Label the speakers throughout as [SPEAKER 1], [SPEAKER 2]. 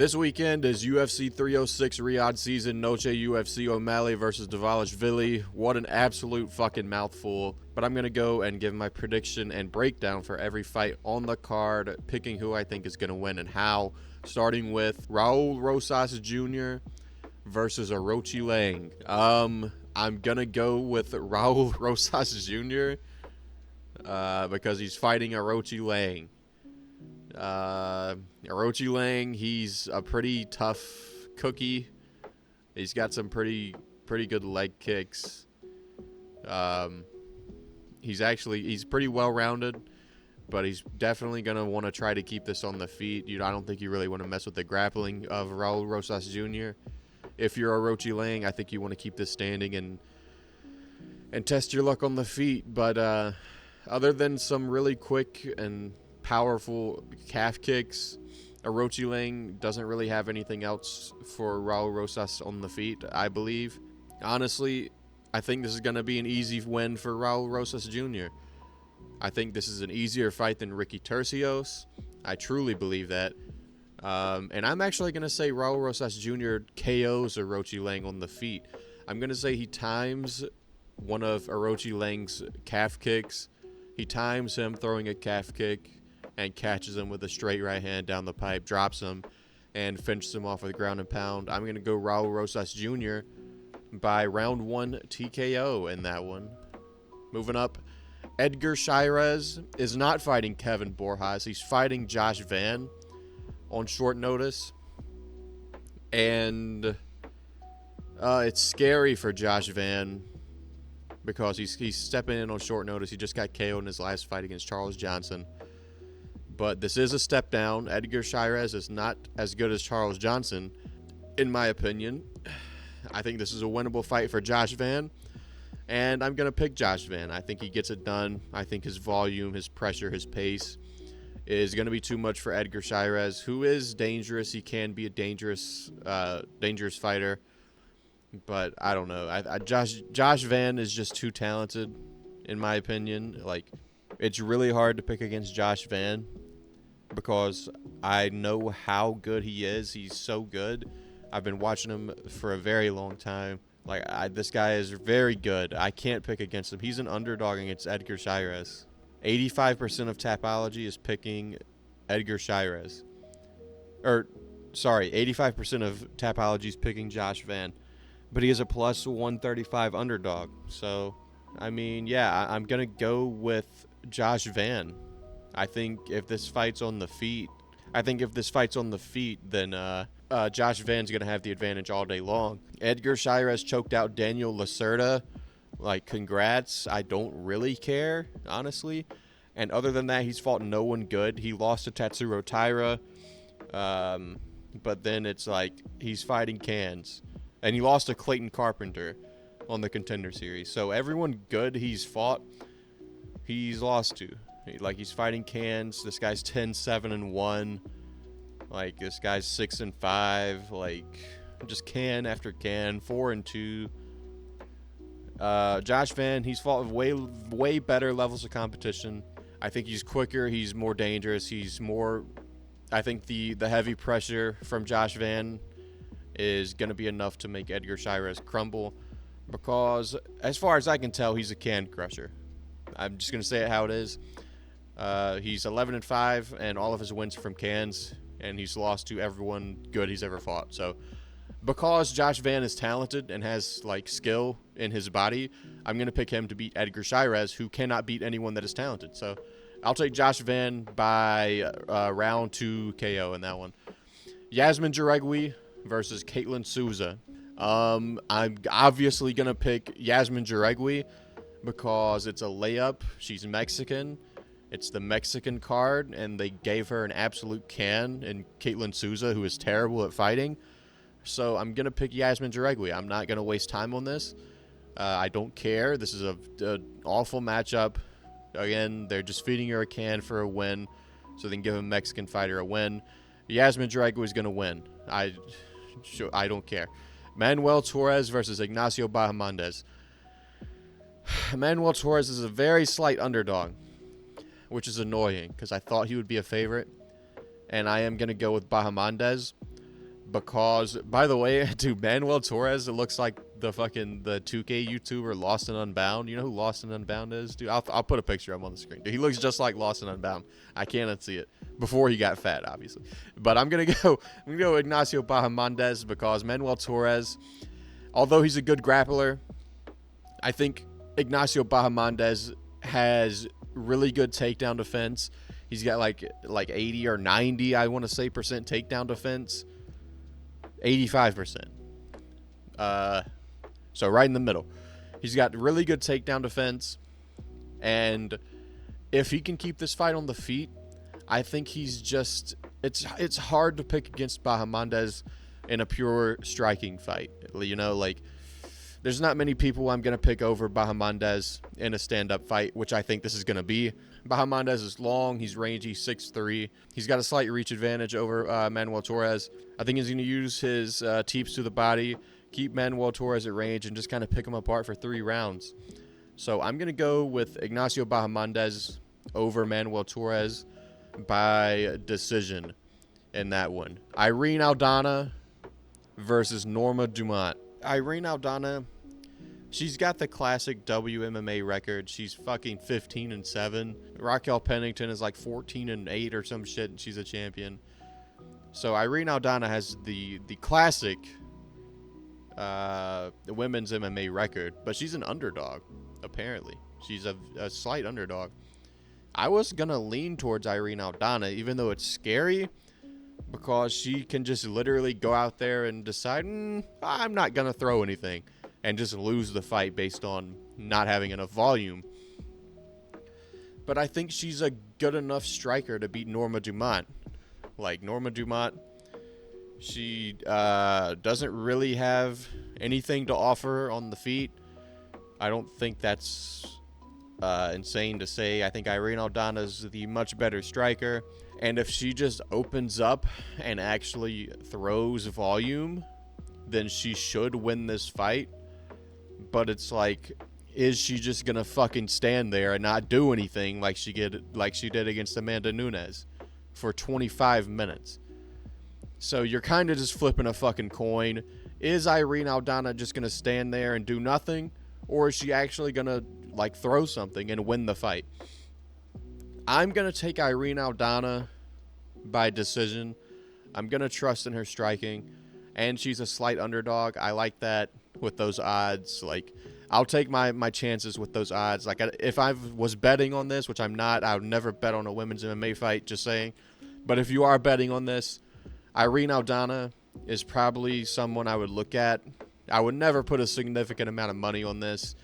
[SPEAKER 1] This weekend is UFC 306 Riyadh season, Noche UFC O'Malley versus Dvalishvili. What an absolute fucking mouthful. But I'm going to go and give my prediction and breakdown for every fight on the card, picking who I think is going to win and how. Starting with Raul Rosas Jr. versus Aoriqileng. I'm going to go with Raul Rosas Jr. Because he's fighting Aoriqileng. Aoriqileng, he's a pretty tough cookie. He's got some pretty good leg kicks. He's pretty well-rounded, but he's definitely going to want to try to keep this on the feet. I don't think you really want to mess with the grappling of Raul Rosas Jr. If you're Aoriqileng, I think you want to keep this standing and test your luck on the feet. But other than some really quick and powerful calf kicks, Aoriqileng doesn't really have anything else for Raul Rosas on the feet, I believe. Honestly, I think this is going to be an easy win for Raul Rosas Jr. I think this is an easier fight than Ricky Tercios. I truly believe that. And I'm actually going to say Raul Rosas Jr. KOs Aoriqileng on the feet. I'm going to say he times one of Aoriqileng's calf kicks. He times him throwing a calf kick and catches him with a straight right hand down the pipe, drops him, and finishes him off with a ground and pound. I'm going to go Raul Rosas Jr. by round 1 TKO in that one. Moving up, Edgar Chairez is not fighting Kevin Borjas. He's fighting Josh Van on short notice. And it's scary for Josh Van because he's stepping in on short notice. He just got KO'd in his last fight against Charles Johnson. But this is a step down. Edgar Chairez is not as good as Charles Johnson, in my opinion. I think this is a winnable fight for Josh Van, and I'm going to pick Josh Van. I think he gets it done. I think his volume, his pressure, his pace is going to be too much for Edgar Chairez, who is dangerous. He can be a dangerous fighter, but I don't know. Josh Van is just too talented, in my opinion. Like, it's really hard to pick against Josh Van because I know how good he is. He's so good. I've been watching him for a very long time. This guy is very good. I can't pick against him. He's an underdog against Edgar Chairez. 85% of Tapology is picking Edgar Chairez. 85% of Tapology is picking Josh Van. But he is a plus 135 underdog. So, I mean, yeah, I'm going to go with Josh Van. I think if this fight's on the feet, then Josh Van's going to have the advantage all day long. Edgar Chairez choked out Daniel Lacerda. Congrats. I don't really care, honestly. And other than that, he's fought no one good. He lost to Tatsuro Taira. But then it's he's fighting Cans. And he lost to Clayton Carpenter on the Contender Series. So everyone good he's fought, he's lost to. He's fighting Cans. This guy's 10-7-1. This guy's 6-5. Just can after can. 4-2. Josh Van, he's fought way better levels of competition. I think he's quicker. He's more dangerous. I think the heavy pressure from Josh Van is going to be enough to make Edgar Chairez crumble. Because, as far as I can tell, he's a can crusher. I'm just going to say it how it is. He's 11-5, and all of his wins are from cans, and he's lost to everyone good he's ever fought. So, because Josh Van is talented and has skill in his body, I'm going to pick him to beat Edgar Chairez, who cannot beat anyone that is talented. So, I'll take Josh Van by round 2 KO in that one. Yazmin Jauregui versus Ketlen Souza. I'm obviously going to pick Yazmin Jauregui because it's a layup. She's Mexican. It's the Mexican card, and they gave her an absolute can in Ketlen Souza, who is terrible at fighting. So I'm going to pick Yazmin Jauregui. I'm not going to waste time on this. I don't care. This is an awful matchup. Again, they're just feeding her a can for a win, so they can give a Mexican fighter a win. Yazmin Jauregui is going to win. I don't care. Manuel Torres versus Ignacio Bahamondes. Manuel Torres is a very slight underdog, which is annoying because I thought he would be a favorite. And I am going to go with Bahamondes. because, by the way, dude, Manuel Torres, it looks like the 2K YouTuber Lost and Unbound. You know who Lost and Unbound is, dude? I'll put a picture of him on the screen. Dude, he looks just like Lost and Unbound. I cannot see it before he got fat, obviously. But I'm gonna go Ignacio Bahamondes because Manuel Torres, although he's a good grappler, I think Ignacio Bahamondes has really good takedown defense. He's got like 80 or 90, I want to say, percent takedown defense. 85%. So right in the middle. He's got really good takedown defense. And if he can keep this fight on the feet, I think he's just... It's hard to pick against Bahamondes in a pure striking fight. You know, like... There's not many people I'm going to pick over Bahamondes in a stand-up fight, which I think this is going to be. Bahamondes is long. He's rangy, 6'3". He's got a slight reach advantage over Manuel Torres. I think he's going to use his teeps to the body, keep Manuel Torres at range, and just kind of pick him apart for 3 rounds. So I'm going to go with Ignacio Bahamondes over Manuel Torres by decision in that one. Irene Aldana versus Norma Dumont. Irene Aldana, she's got the classic WMMA record. She's fucking 15-7. Raquel Pennington is like 14-8 or some shit, and she's a champion. So Irene Aldana has the classic women's MMA record, but she's an underdog, apparently. She's a slight underdog. I was going to lean towards Irene Aldana, even though it's scary, because she can just literally go out there and decide, I'm not going to throw anything, and just lose the fight based on not having enough volume. But I think she's a good enough striker to beat Norma Dumont. Like, Norma Dumont, she doesn't really have anything to offer on the feet. I don't think that's insane to say. I think Irene Aldana is the much better striker. And if she just opens up and actually throws volume, then she should win this fight. But it's like, is she just going to fucking stand there and not do anything like she did against Amanda Nunes for 25 minutes? So you're kind of just flipping a fucking coin. Is Irene Aldana just going to stand there and do nothing? Or is she actually going to like throw something and win the fight? I'm going to take Irene Aldana by decision. I'm going to trust in her striking. And she's a slight underdog. I like that with those odds. Like, I'll take my chances with those odds. Like, if I was betting on this, which I'm not, I would never bet on a women's MMA fight, just saying. But if you are betting on this, Irene Aldana is probably someone I would look at. I would never put a significant amount of money on this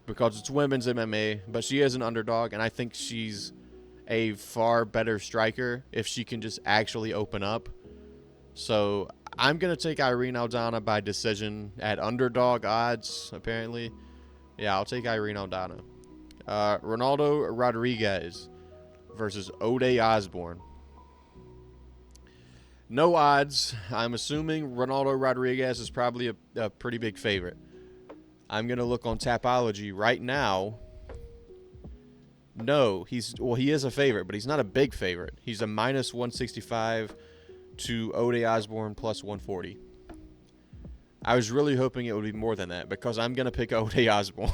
[SPEAKER 1] because it's women's MMA, but she is an underdog, and I think she's a far better striker if she can just actually open up. So I'm going to take Irene Aldana by decision at underdog odds, apparently. Yeah, I'll take Irene Aldana. Ronaldo Rodriguez versus Ode Osbourne. No odds. I'm assuming Ronaldo Rodriguez is probably a pretty big favorite. I'm going to look on Tapology right now. No, he is a favorite, but he's not a big favorite. He's a minus 165 to Ode Osbourne plus 140. I was really hoping it would be more than that because I'm going to pick Ode Osbourne.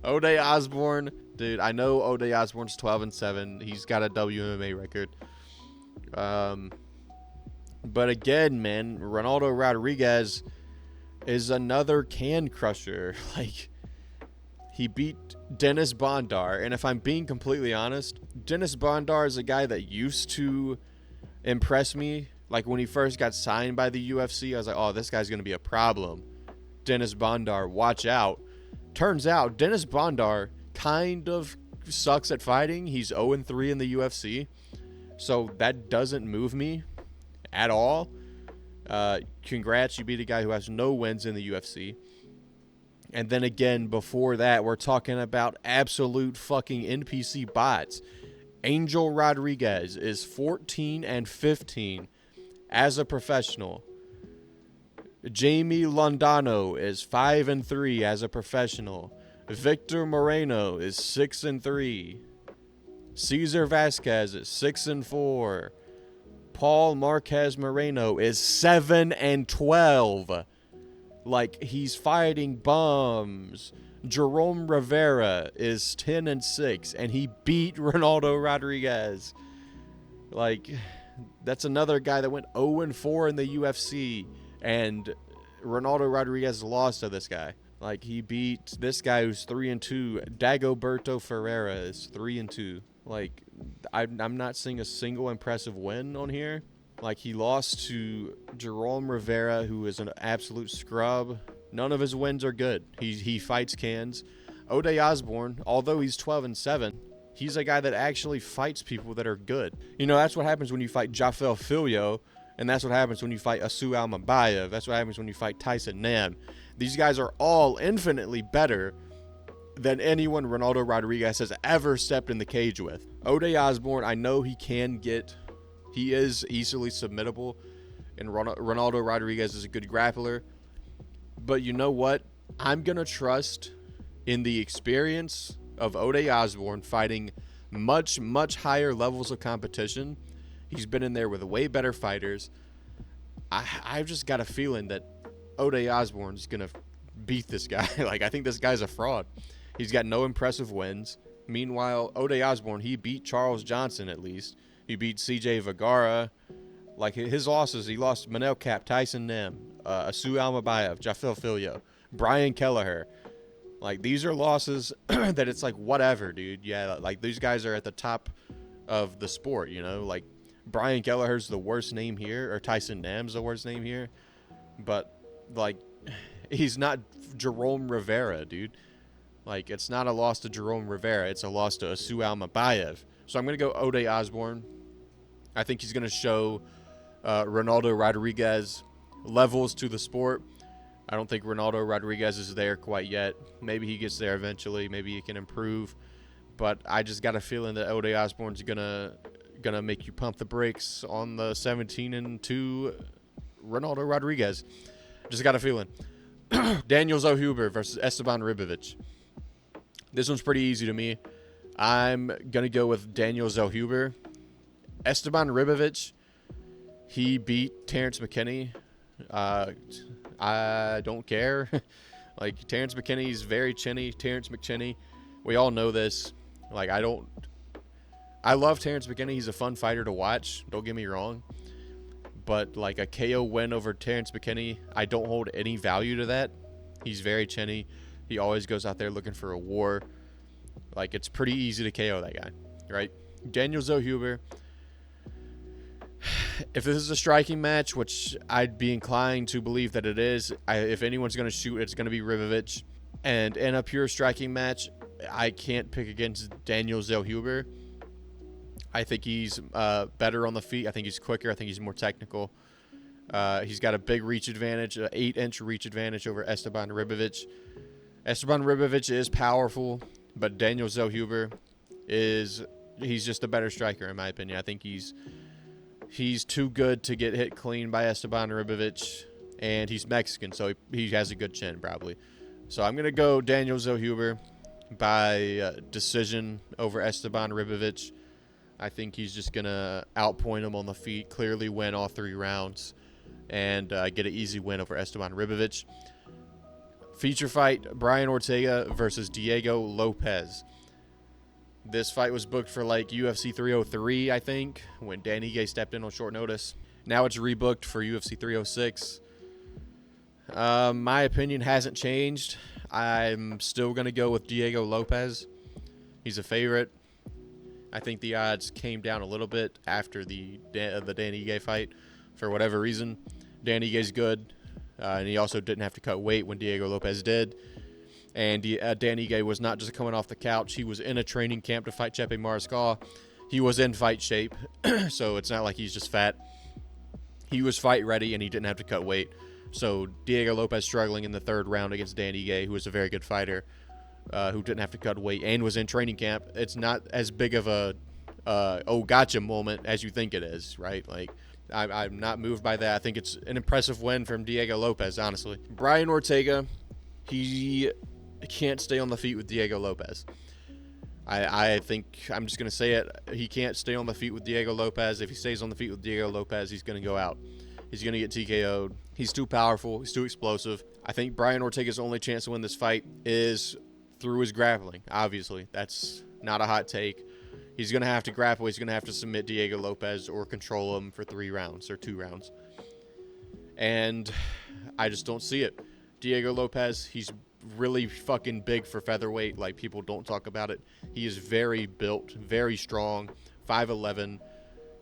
[SPEAKER 1] Ode Osbourne, dude, I know Ode Osbourne's 12-7. He's got a WMMA record. But again, man, Ronaldo Rodriguez is another can crusher. Like, he beat Dennis Bondar. And if I'm being completely honest, Dennis Bondar is a guy that used to impress me. Like, when he first got signed by the UFC, I was like, oh, this guy's going to be a problem. Dennis Bondar, watch out. Turns out, Dennis Bondar kind of sucks at fighting. He's 0-3 in the UFC. So that doesn't move me at all. Congrats, you beat a guy who has no wins in the UFC. And then again, before that, we're talking about absolute fucking NPC bots. Angel Rodriguez is 14-15 as a professional. Jamie Londano is 5-3 as a professional. Victor Moreno is 6-3. Cesar Vasquez is 6-4. Paul Marquez Moreno is 7-12. Like, he's fighting bums. Jerome Rivera is 10-6, and he beat Ronaldo Rodriguez. Like, that's another guy that went 0-4 in the UFC, and Ronaldo Rodriguez lost to this guy. Like, he beat this guy who's 3-2. Dagoberto Ferreira is 3-2. Like, I'm not seeing a single impressive win on here. Like, he lost to Jerome Rivera, who is an absolute scrub. None of his wins are good. He fights cans. Osbourne, although he's 12-7, he's a guy that actually fights people that are good. You know, that's what happens when you fight Jafel Filio, and that's what happens when you fight Asu Almabayev. That's what happens when you fight Tyson Nam. These guys are all infinitely better than anyone Ronaldo Rodriguez has ever stepped in the cage with. Osbourne, I know he is easily submittable, and Ronaldo Rodriguez is a good grappler. But you know what? I'm going to trust in the experience of Osbourne fighting much, much higher levels of competition. He's been in there with way better fighters. I've just got a feeling that Osbourne's going to beat this guy. Like, I think this guy's a fraud. He's got no impressive wins. Meanwhile, Osbourne, he beat Charles Johnson at least. He beat CJ Vergara. Like, his losses, he lost Manel Cap, Tyson Nam, Asu Almabayev, Jafel Filio, Brian Kelleher. Like, these are losses that it's like, whatever, dude. Yeah, like, these guys are at the top of the sport, you know? Like, Brian Kelleher's the worst name here, or Tyson Nam's the worst name here. But, like, he's not Jerome Rivera, dude. Like, it's not a loss to Jerome Rivera. It's a loss to Asu Almabayev. So I'm going to go Osbourne. I think he's going to show Ronaldo Rodriguez levels to the sport. I don't think Ronaldo Rodriguez is there quite yet. Maybe he gets there eventually. Maybe he can improve. But I just got a feeling that Osbourne's gonna make you pump the brakes on the 17-2 Ronaldo Rodriguez. Just got a feeling. Daniel Zellhuber versus Esteban Ribovics. This one's pretty easy to me. I'm going to go with Daniel Zellhuber. Esteban Ribovics, he beat Terrence McKinney. I don't care. Like, Terrence McKinney's very chinny. Terrence McKinney, we all know this. Like, I love Terrence McKinney. He's a fun fighter to watch. Don't get me wrong. But, like, a KO win over Terrence McKinney, I don't hold any value to that. He's very chinny. He always goes out there looking for a war. Like, it's pretty easy to KO that guy, right? Daniel Zellhuber. If this is a striking match, which I'd be inclined to believe that it is, if anyone's going to shoot, it's going to be Ribovics. And in a pure striking match, I can't pick against Daniel Zellhuber. I think he's better on the feet. I think he's quicker. I think he's more technical. He's got a big reach advantage, an 8-inch reach advantage over Esteban Ribovics. Esteban Ribovics is powerful, but Daniel Zellhuber he's just a better striker in my opinion. I think he's too good to get hit clean by Esteban Ribovics, and he's Mexican, so he has a good chin probably. So I'm going to go Daniel Zellhuber by decision over Esteban Ribovics. I think he's just going to outpoint him on the feet, clearly win all 3 rounds, and get an easy win over Esteban Ribovics. Feature fight, Brian Ortega versus Diego Lopes. This fight was booked for like UFC 303, I think, when Dan Ige stepped in on short notice. Now it's rebooked for UFC 306. My opinion hasn't changed. I'm still going to go with Diego Lopes. He's a favorite. I think the odds came down a little bit after the Dan Ige fight for whatever reason. Dan Ige's good, and he also didn't have to cut weight when Diego Lopes did. And Dan Ige was not just coming off the couch. He was in a training camp to fight Chepe Mariscal. He was in fight shape, so it's not like he's just fat. He was fight ready, and he didn't have to cut weight. So Diego Lopes struggling in the 3rd round against Dan Ige, who was a very good fighter, who didn't have to cut weight and was in training camp. It's not as big of a gotcha moment as you think it is, right? Like, I'm not moved by that. I think it's an impressive win from Diego Lopes, honestly. Brian Ortega, he can't stay on the feet with Diego Lopes. I think I'm just going to say it. He can't stay on the feet with Diego Lopes. If he stays on the feet with Diego Lopes, he's going to go out. He's going to get TKO'd. He's too powerful. He's too explosive. I think Brian Ortega's only chance to win this fight is through his grappling. Obviously, that's not a hot take. He's going to have to grapple. He's going to have to submit Diego Lopes or control him for 3 rounds or 2 rounds. And I just don't see it. Diego Lopes, he's really fucking big for featherweight. Like, people don't talk about it. He is very built, very strong, 5'11".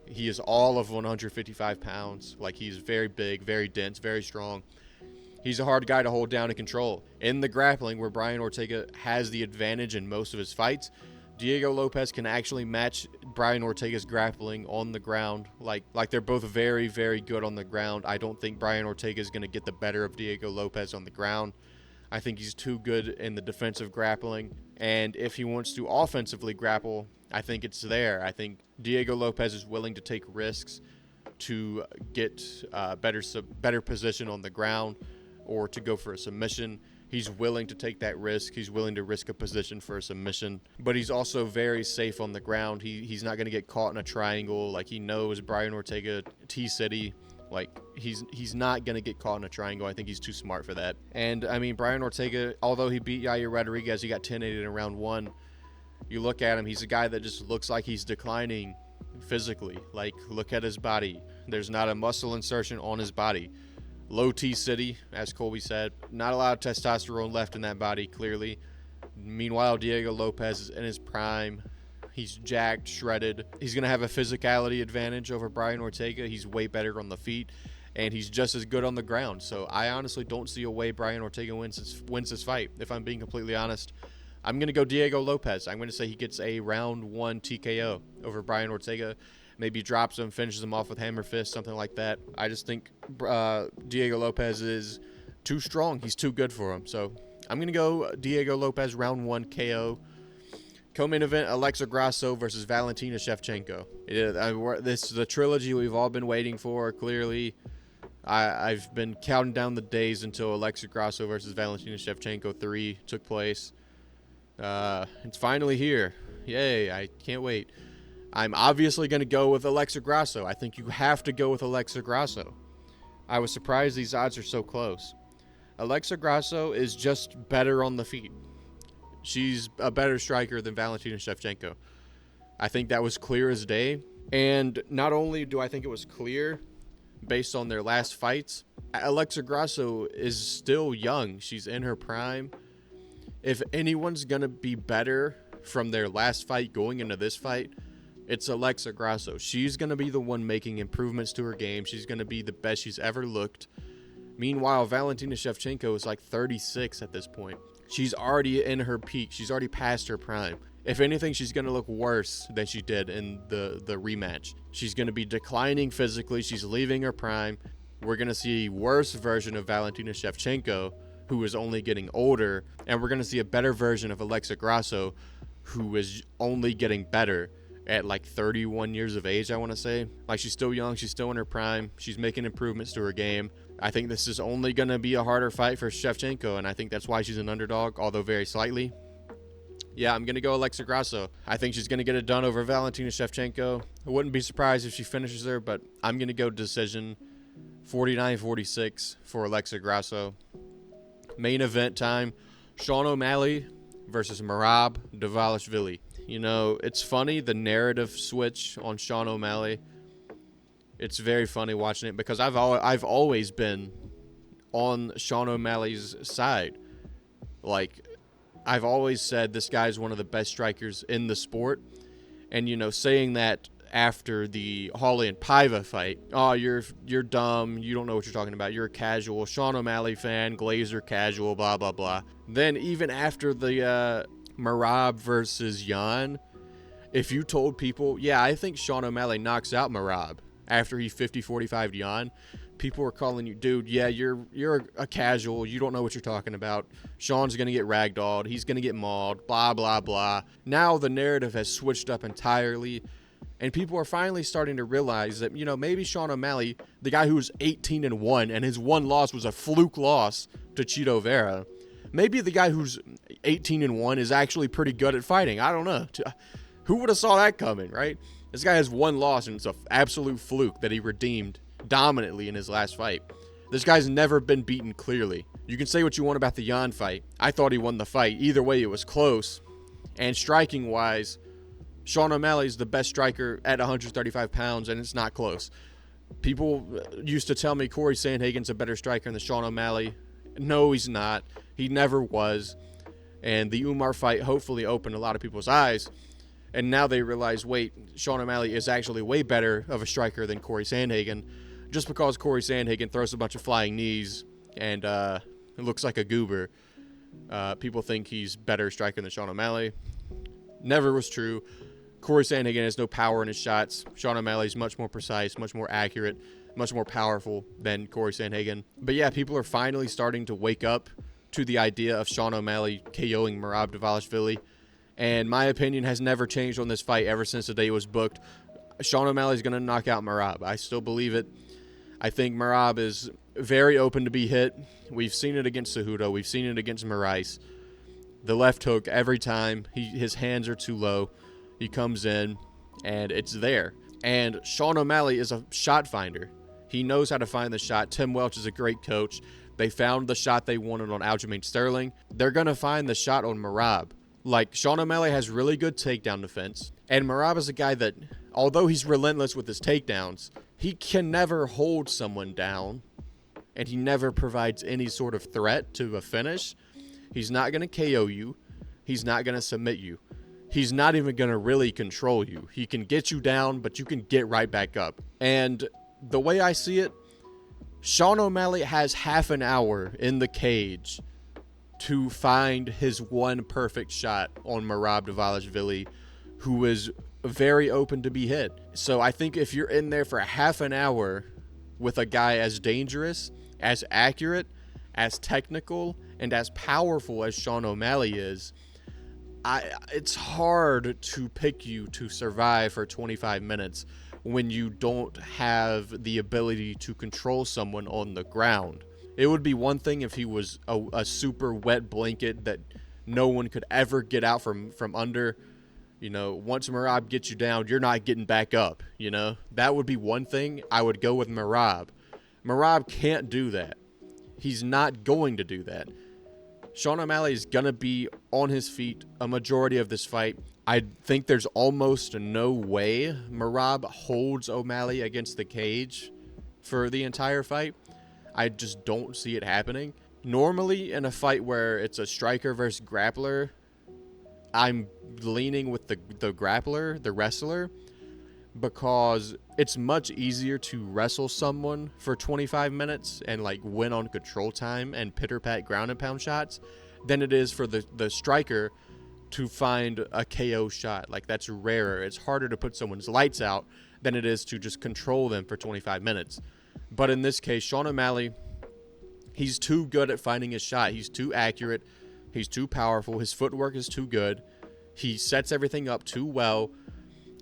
[SPEAKER 1] He is all of 155 pounds. Like, he's very big, very dense, very strong. He's a hard guy to hold down and control. In the grappling, where Brian Ortega has the advantage in most of his fights, Diego Lopes can actually match Brian Ortega's grappling on the ground. Like they're both very, very good on the ground. I don't think Brian Ortega is going to get the better of Diego Lopes on the ground. I think he's too good in the defensive grappling. And if he wants to offensively grapple, I think it's there. I think Diego Lopes is willing to take risks to get better position on the ground or to go for a submission. He's willing to take that risk. He's willing to risk a position for a submission. But he's also very safe on the ground. He's not going to get caught in a triangle. Like, he knows Brian Ortega, T-City. Like, he's not going to get caught in a triangle. I think he's too smart for that. And, I mean, Brian Ortega, although he beat Yair Rodriguez, he got 10-8 in round 1. You look at him, he's a guy that just looks like he's declining physically. Like, look at his body. There's not a muscle insertion on his body. Low T-City, as Colby said. Not a lot of testosterone left in that body, clearly. Meanwhile, Diego Lopes is in his prime. He's jacked, shredded. He's going to have a physicality advantage over Brian Ortega. He's way better on the feet, and he's just as good on the ground. So I honestly don't see a way Brian Ortega wins this fight, if I'm being completely honest. I'm going to go Diego Lopes. I'm going to say he gets a round 1 TKO over Brian Ortega. Maybe drops him, finishes him off with hammer fist, something like that. I just think Diego Lopes is too strong. He's too good for him. So I'm going to go Diego Lopes round 1 KO. Co-main event, Alexa Grasso versus Valentina Shevchenko. This is the trilogy we've all been waiting for, clearly. I've been counting down the days until Alexa Grasso versus Valentina Shevchenko 3 took place. It's finally here. Yay, I can't wait. I'm obviously going to go with Alexa Grasso. I think you have to go with Alexa Grasso. I was surprised these odds are so close. Alexa Grasso is just better on the feet. She's a better striker than Valentina Shevchenko. I think that was clear as day. And not only do I think it was clear based on their last fights, Alexa Grasso is still young. She's in her prime. If anyone's going to be better from their last fight going into this fight, it's Alexa Grasso. She's going to be the one making improvements to her game. She's going to be the best she's ever looked. Meanwhile, Valentina Shevchenko is like 36 at this point. She's already in her peak. She's already past her prime. If anything, she's going to look worse than she did in the rematch. She's going to be declining physically. She's leaving her prime. We're going to see a worse version of Valentina Shevchenko, who is only getting older. And we're going to see a better version of Alexa Grasso, who is only getting better at like 31 years of age, I want to say. Like, she's still young. She's still in her prime. She's making improvements to her game. I think this is only going to be a harder fight for Shevchenko, and I think that's why she's an underdog, although very slightly. Yeah, I'm going to go Alexa Grasso. I think she's going to get it done over Valentina Shevchenko. I wouldn't be surprised if she finishes her, but I'm going to go decision 49-46 for Alexa Grasso. Main event time, Sean O'Malley versus Merab Dvalishvili. You know, it's funny, the narrative switch on Sean O'Malley. It's very funny watching it because I've always been on Sean O'Malley's side. Like, I've always said this guy's one of the best strikers in the sport. And, you know, saying that after the Hawley and Paiva fight, oh, you're dumb, you don't know what you're talking about, you're a casual Sean O'Malley fan, Glazer casual, blah, blah, blah. Then even after the Merab versus Jan, if you told people, yeah, I think Sean O'Malley knocks out Merab after he 50-45'd Jan, people were calling you, dude, yeah, you're a casual, you don't know what you're talking about, Sean's gonna get ragdolled, he's gonna get mauled, blah, blah, blah. Now the narrative has switched up entirely, and people are finally starting to realize that, you know, maybe Sean O'Malley, the guy who was 18-1 and his one loss was a fluke loss to Chito Vera, maybe the guy who's 18-1 is actually pretty good at fighting. I don't know. Who would have saw that coming, right? This guy has one loss, and it's an absolute fluke that he redeemed dominantly in his last fight. This guy's never been beaten clearly. You can say what you want about the Yan fight. I thought he won the fight. Either way, it was close. And striking-wise, Sean O'Malley's the best striker at 135 pounds, and it's not close. People used to tell me Corey Sandhagen's a better striker than Sean O'Malley. No, he's not. He never was. And the Umar fight hopefully opened a lot of people's eyes. And now they realize, wait, Sean O'Malley is actually way better of a striker than Corey Sandhagen. Just because Corey Sandhagen throws a bunch of flying knees and looks like a goober, people think he's better striker than Sean O'Malley. Never was true. Corey Sandhagen has no power in his shots. Sean O'Malley's much more precise, much more accurate, much more powerful than Corey Sandhagen. But yeah, people are finally starting to wake up to the idea of Sean O'Malley KOing Merab Dvalishvili. And my opinion has never changed on this fight ever since the day it was booked. Sean O'Malley's going to knock out Merab. I still believe it. I think Merab is very open to be hit. We've seen it against Cejudo. We've seen it against Moraes. The left hook, every time, his hands are too low. He comes in, and it's there. And Sean O'Malley is a shot finder. He knows how to find the shot. Tim Welch is a great coach. They found the shot they wanted on Aljamain Sterling. They're going to find the shot on Merab. Like, Sean O'Malley has really good takedown defense. And Merab is a guy that, although he's relentless with his takedowns, he can never hold someone down. And he never provides any sort of threat to a finish. He's not going to KO you. He's not going to submit you. He's not even going to really control you. He can get you down, but you can get right back up. And the way I see it, Sean O'Malley has half an hour in the cage to find his one perfect shot on Merab Dvalishvili, who is very open to be hit. So I think if you're in there for half an hour with a guy as dangerous, as accurate, as technical, and as powerful as Sean O'Malley is, it's hard to pick you to survive for 25 minutes when you don't have the ability to control someone on the ground. It would be one thing if he was a super wet blanket that no one could ever get out from under. You know, once Merab gets you down, you're not getting back up, you know. That would be one thing. I would go with Merab. Merab can't do that. He's not going to do that. Sean O'Malley is going to be on his feet a majority of this fight. I think there's almost no way Merab holds O'Malley against the cage for the entire fight. I just don't see it happening. Normally, in a fight where it's a striker versus grappler, I'm leaning with the grappler, the wrestler, because it's much easier to wrestle someone for 25 minutes and like win on control time and pitter-pat ground and pound shots than it is for the striker to find a KO shot. Like, that's rarer. It's harder to put someone's lights out than it is to just control them for 25 minutes. But in this case, Sean O'Malley, he's too good at finding his shot. He's too accurate. He's too powerful. His footwork is too good. He sets everything up too well.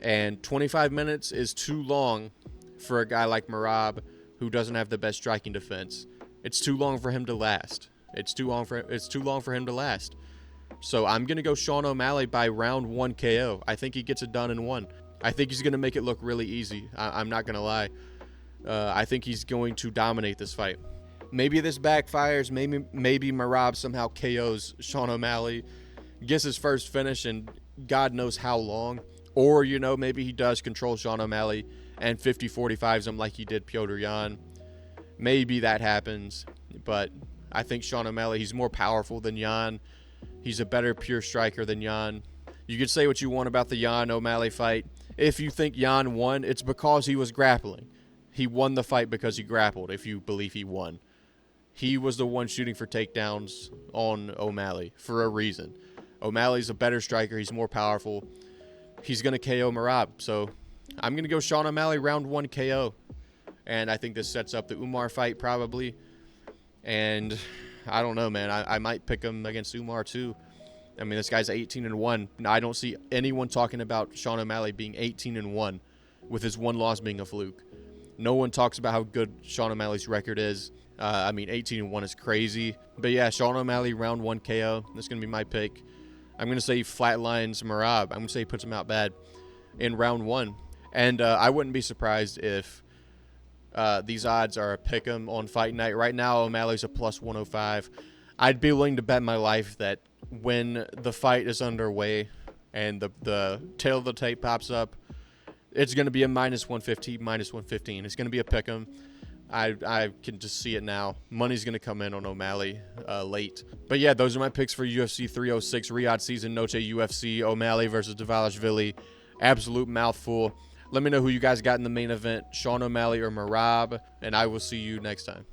[SPEAKER 1] And 25 minutes is too long for a guy like Merab who doesn't have the best striking defense. It's too long for him to last. It's too long for him to last. So I'm going to go Sean O'Malley by round 1 KO. I think he gets it done in 1. I think he's going to make it look really easy. I'm not going to lie. I think he's going to dominate this fight. Maybe this backfires. Maybe Merab somehow KOs Sean O'Malley, gets his first finish in God knows how long. Or, you know, maybe he does control Sean O'Malley and 50-45s him like he did Petr Yan. Maybe that happens. But I think Sean O'Malley, he's more powerful than Yan. He's a better pure striker than Yan. You could say what you want about the Yan-O'Malley fight. If you think Yan won, it's because he was grappling. He won the fight because he grappled, if you believe he won. He was the one shooting for takedowns on O'Malley for a reason. O'Malley's a better striker. He's more powerful. He's going to KO Merab. So I'm going to go Sean O'Malley round 1 KO. And I think this sets up the Umar fight probably. And I don't know, man. I might pick him against Umar too. I mean, this guy's 18-1. I don't see anyone talking about Sean O'Malley being 18-1 with his one loss being a fluke. No one talks about how good Sean O'Malley's record is. I mean, 18-1 is crazy. But yeah, Sean O'Malley, round 1 KO. That's going to be my pick. I'm going to say he flatlines Merab. I'm going to say he puts him out bad in round 1. And I wouldn't be surprised if these odds are a pick 'em on fight night. Right now, O'Malley's a plus 105. I'd be willing to bet my life that when the fight is underway and the tail of the tape pops up, it's going to be a minus 150, minus 115. It's going to be a pick 'em. I can just see it now. Money's going to come in on O'Malley late. But yeah, those are my picks for UFC 306 Riyadh Season Noche UFC. O'Malley versus Dvalishvili. Absolute mouthful. Let me know who you guys got in the main event, Sean O'Malley or Merab, and I will see you next time.